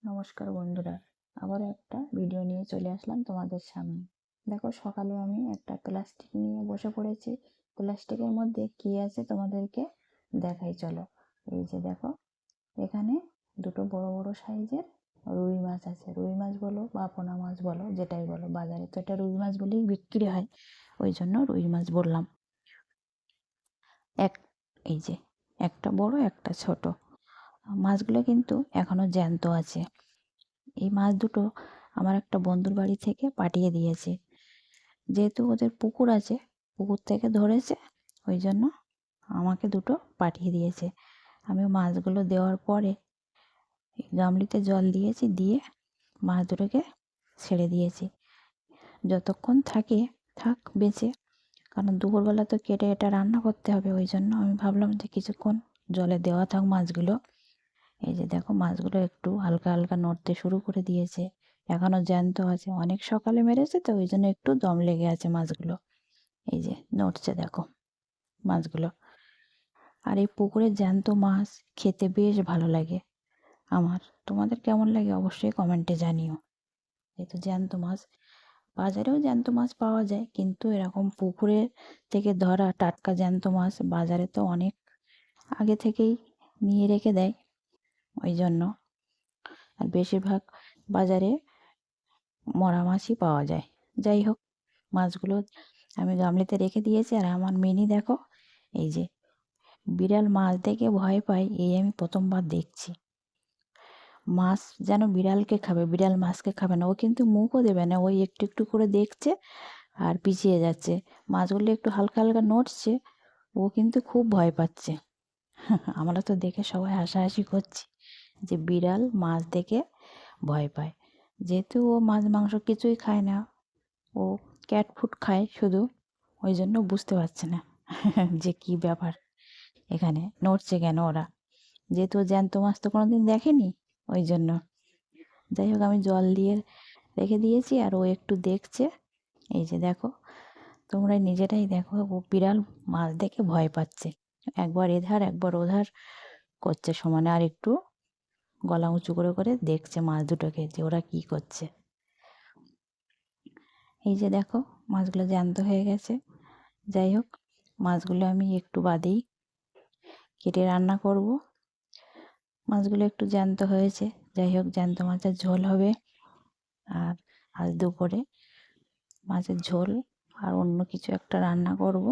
নমস্কার বন্ধুরা, আবার একটা ভিডিও নিয়ে চলে আসলাম তোমাদের সামনে। দেখো, সকালে আমি একটা প্লাস্টিক নিয়ে বসে পড়েছি। প্লাস্টিকের মধ্যে কি আছে তোমাদেরকে দেখাই, চলো। এই যে দেখো, এখানে দুটো বড় বড় সাইজের রুই মাছ আছে। রুই মাছ বলো বা পোনা মাছ বলো, যেটাই বলো, বাজারে তো এটা রুই মাছ বলেই বিক্রি হয়, ওই জন্য রুই মাছ বললাম। এক এই যে একটা বড় একটা ছোট, মাছগুলো কিন্তু এখনো জ্যান্ত আছে। এই মাছ দুটো আমার একটা বন্ধুর বাড়ি থেকে পাঠিয়ে দিয়েছে। যেহেতু ওদের পুকুর আছে, পুকুর থেকে ধরেছে, ওই জন্য আমাকে দুটো পাঠিয়ে দিয়েছে। আমি মাছগুলো দেওয়ার পরে গামলিতে জল দিয়েছি, দিয়ে মাছ দুটোকে ছেড়ে দিয়েছি। যতক্ষণ থাকে থাক বেঁচে, কারণ দুপুরবেলা তো কেটে এটা রান্না করতে হবে, ওই জন্য আমি ভাবলাম যে কিছুক্ষণ জলে দেওয়া থাক মাছগুলো। এই যে দেখো, মাছগুলো একটু হালকা হালকা নড়তে শুরু করে দিয়েছে, এখনো জ্যান্ত আছে। অনেক সকালে মেরেছে তো, ওই জন্য একটু দম লেগে আছে মাছগুলো। এই যে নড়ছে দেখো মাছগুলো। আর এই পুকুরের জ্যান্ত মাছ খেতে বেশ ভালো লাগে আমার। তোমাদের কেমন লাগে অবশ্যই কমেন্টে জানিও। এই তো জ্যান্ত মাছ, বাজারেও জ্যান্ত মাছ পাওয়া যায়, কিন্তু এরকম পুকুরের থেকে ধরা টাটকা জ্যান্ত মাছ বাজারে তো অনেক আগে থেকেই নিয়ে রেখে দেয়, ওই জন্য। আর বেশিরভাগ বাজারে মরা মাছই পাওয়া যায়। যাই হোক, মাছগুলো আমি গামলিতে রেখে দিয়েছি। আর আমার মিনি দেখো, এই যে বিড়াল মাছ দেখে ভয় পায়, এই আমি প্রথমবার দেখছি। মাছ যেন বিড়ালকে খাবে, বিড়াল মাছকে খাবে না। ও কিন্তু মুখও দেবে না, ওই একটু একটু করে দেখছে আর পিছিয়ে যাচ্ছে। মাছগুলো একটু হালকা হালকা নড়ছে, ও কিন্তু খুব ভয় পাচ্ছে। আমরা তো দেখে সবাই হাসাহাসি করছি যে বিড়াল মাছ দেখে ভয় পায়। যেহেতু ও মাছ মাংস কিছুই খায় না, ও ক্যাট ফুড খায় শুধু, ওই জন্য বুঝতে পারছে না যে কি ব্যাপার, এখানে নড়ছে কেন ওরা। যেহেতু ও জ্যান্ত মাছ তো কোনোদিন দেখেনি, ওই জন্য। যাই হোক, আমি জল দিয়ে রেখে দিয়েছি আর ও একটু দেখছে। এই যে দেখো, তোমরা নিজেরাই দেখো, ও বিড়াল মাছ দেখে ভয় পাচ্ছে, একবার এধার একবার ওধার করছে সমানে, আর একটু গলা উঁচু করে করে দেখছে মাছ দুটোকে যে ওরা কি করছে। এই যে দেখো, মাছগুলো জ্যান্ত হয়ে গেছে। যাই হোক, মাছগুলো আমি একটু বাদেই কেটে রান্না করব। মাছগুলো একটু জ্যান্ত হয়েছে, যাই হোক, জ্যান্ত মাছের ঝোল হবে। আর আজ দুপুরে মাছের ঝোল আর অন্য কিছু একটা রান্না করব।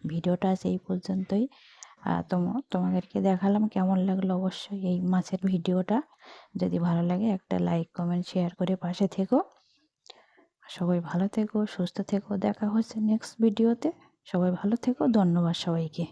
ভিডিওটা আজ এই পর্যন্তই। তোমাদেরকে দেখালাম, কেমন লাগলো অবশ্যই এই মাছের ভিডিওটা। যদি ভালো লাগে একটা লাইক কমেন্ট শেয়ার করে পাশে থেকো। সবাই ভালো থেকো, সুস্থ থেকো। দেখা হচ্ছে নেক্সট ভিডিওতে। সবাই ভালো থেকো, ধন্যবাদ সবাইকে।